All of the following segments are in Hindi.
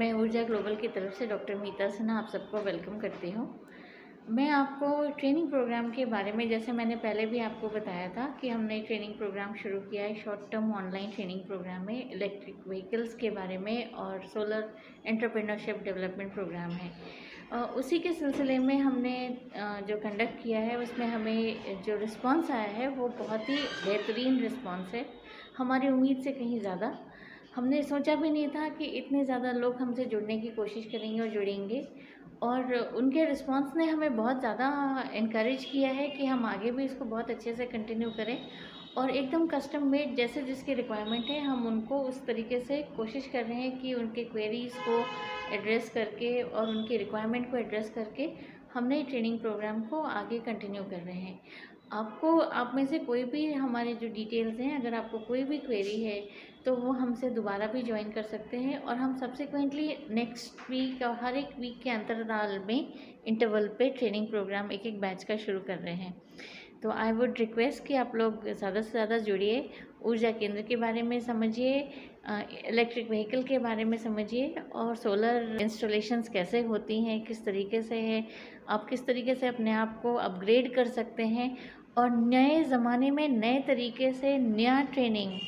मैं ऊर्जा ग्लोबल की तरफ से डॉक्टर मीता सिन्हा आप सबको वेलकम करती हूँ। मैं आपको ट्रेनिंग प्रोग्राम के बारे में, जैसे मैंने पहले भी आपको बताया था कि हमने ट्रेनिंग प्रोग्राम शुरू किया है, short term online training program है, इलेक्ट्रिक व्हीकल्स के बारे में और सोलर एंटरप्रेन्योरशिप डेवलपमेंट प्रोग्राम है। उसी के सिलसिले में हमने जो कंडक्ट किया है उसमें हमें जो रिस्पांस आया है वो बहुत ही बेहतरीन रिस्पांस है, हमारी उम्मीद से कहीं ज़्यादा। हमने सोचा भी नहीं था कि इतने ज़्यादा लोग हमसे जुड़ने की कोशिश करेंगे और जुड़ेंगे, और उनके रिस्पांस ने हमें बहुत ज़्यादा इनकरेज किया है कि हम आगे भी इसको बहुत अच्छे से कंटिन्यू करें और एकदम कस्टम मेड जैसे जिसकी रिक्वायरमेंट है हम उनको उस तरीके से कोशिश कर रहे हैं कि उनके क्वेरीज़ को एड्रेस करके और उनकी रिक्वायरमेंट को एड्रेस करके हमने ट्रेनिंग प्रोग्राम को आगे कंटिन्यू कर रहे हैं। आप में से कोई भी हमारे जो डिटेल्स हैं, अगर आपको कोई भी क्वेरी है तो वो हमसे दोबारा भी ज्वाइन कर सकते हैं, और हम सब्सिक्वेंटली नेक्स्ट वीक और हर एक वीक के अंतराल में इंटरवल पे ट्रेनिंग प्रोग्राम एक बैच का शुरू कर रहे हैं। तो आई वुड रिक्वेस्ट कि आप लोग ज़्यादा से ज़्यादा जुड़िए, ऊर्जा केंद्र के बारे में समझिए, इलेक्ट्रिक व्हीकल के बारे में समझिए, और सोलर इंस्टॉलेशंस कैसे होती हैं, किस तरीके से है, आप किस तरीके से अपने आप को अपग्रेड कर सकते हैं, और नए ज़माने में नए तरीके से नया ट्रेनिंग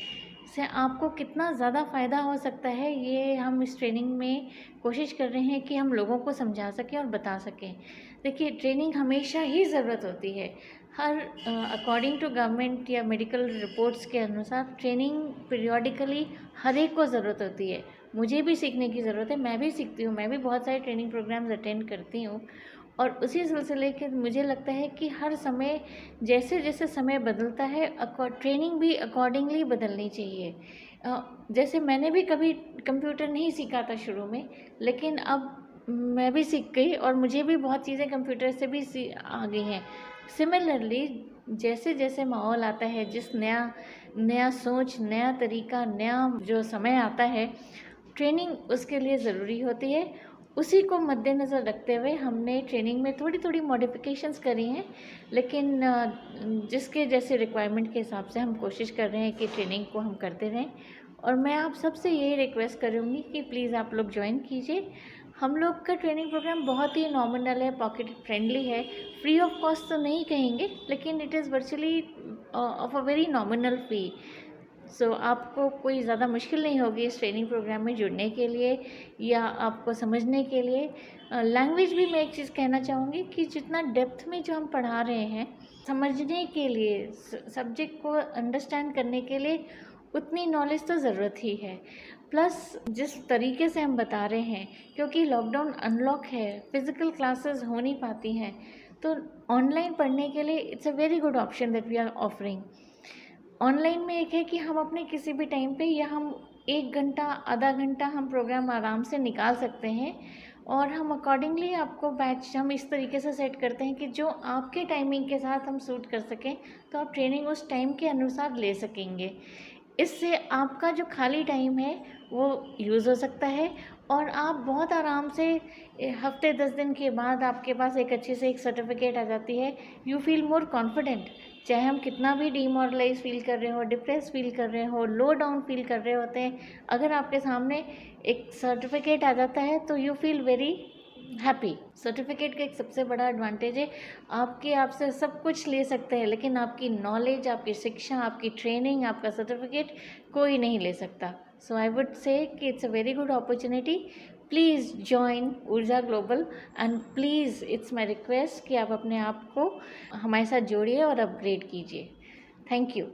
से आपको कितना ज़्यादा फ़ायदा हो सकता है, ये हम इस ट्रेनिंग में कोशिश कर रहे हैं कि हम लोगों को समझा सकें और बता सकें। देखिए, ट्रेनिंग हमेशा ही ज़रूरत होती है। हर अकॉर्डिंग टू गवर्नमेंट या मेडिकल रिपोर्ट्स के अनुसार ट्रेनिंग पीरियोडिकली हर एक को ज़रूरत होती है। मुझे भी सीखने की ज़रूरत है, मैं भी सीखती हूँ, मैं भी बहुत सारे ट्रेनिंग प्रोग्राम्स अटेंड करती हूँ, और उसी सिलसिले के मुझे लगता है कि हर समय जैसे जैसे समय बदलता है ट्रेनिंग भी अकॉर्डिंगली बदलनी चाहिए। जैसे मैंने भी कभी कंप्यूटर नहीं सीखा था शुरू में, लेकिन अब मैं भी सीख गई और मुझे भी बहुत चीज़ें कंप्यूटर से भी आ गई हैं। सिमिलरली जैसे जैसे माहौल आता है, जिस नया नया सोच, नया तरीका, नया जो समय आता है, ट्रेनिंग उसके लिए ज़रूरी होती है। उसी को मद्देनज़र रखते हुए हमने ट्रेनिंग में थोड़ी थोड़ी मॉडिफिकेशंस करी हैं, लेकिन जिसके जैसे रिक्वायरमेंट के हिसाब से हम कोशिश कर रहे हैं कि ट्रेनिंग को हम करते रहें। और मैं आप सबसे यही रिक्वेस्ट करूँगी कि प्लीज़ आप लोग ज्वाइन कीजिए। हम लोग का ट्रेनिंग प्रोग्राम बहुत ही नॉमिनल है, पॉकेट फ्रेंडली है, फ्री ऑफ कॉस्ट तो नहीं कहेंगे, लेकिन it is virtually of a very nominal fee. So आपको कोई ज़्यादा मुश्किल नहीं होगी इस ट्रेनिंग प्रोग्राम में जुड़ने के लिए या आपको समझने के लिए। लैंग्वेज भी मैं एक चीज़ कहना चाहूँगी कि जितना डेप्थ में जो हम पढ़ा रहे हैं, समझने के लिए, सब्जेक्ट को अंडरस्टैंड करने के लिए उतनी नॉलेज तो ज़रूरत ही है। प्लस जिस तरीके से हम बता रहे हैं, क्योंकि लॉकडाउन अनलॉक है, फ़िज़िकल क्लासेस हो नहीं पाती हैं, तो ऑनलाइन पढ़ने के लिए it's a very good option that we are offering. Online में एक है कि हम अपने किसी भी टाइम पे, या हम 1 घंटा, आधा घंटा हम प्रोग्राम आराम से निकाल सकते हैं, और हम अकॉर्डिंगली आपको बैच हम इस तरीके से सेट करते हैं कि जो आपके टाइमिंग के साथ हम सूट कर सकें, तो आप ट्रेनिंग उस टाइम के अनुसार ले सकेंगे। इससे आपका जो खाली टाइम है वो यूज़ हो सकता है, और आप बहुत आराम से हफ्ते 10 दिन के बाद आपके पास एक अच्छी से एक सर्टिफिकेट आ जाती है। यू फील मोर कॉन्फिडेंट, चाहे हम कितना भी डीमोरलाइज फील कर रहे हो, डिप्रेस फील कर रहे हो, लो डाउन फील कर रहे होते हैं, अगर आपके सामने एक सर्टिफिकेट आ जाता है तो you feel very happy. Certificate का एक सबसे बड़ा एडवांटेज है, आपसे सब कुछ ले सकते हैं, लेकिन आपकी नॉलेज, आपकी शिक्षा, आपकी ट्रेनिंग, आपका सर्टिफिकेट कोई नहीं ले सकता। सो आई वुड से कि it's a very good opportunity. Please join Urja global, and please it's my request कि आप अपने आप को हमारे साथ जोड़िए और अपग्रेड कीजिए। Thank you.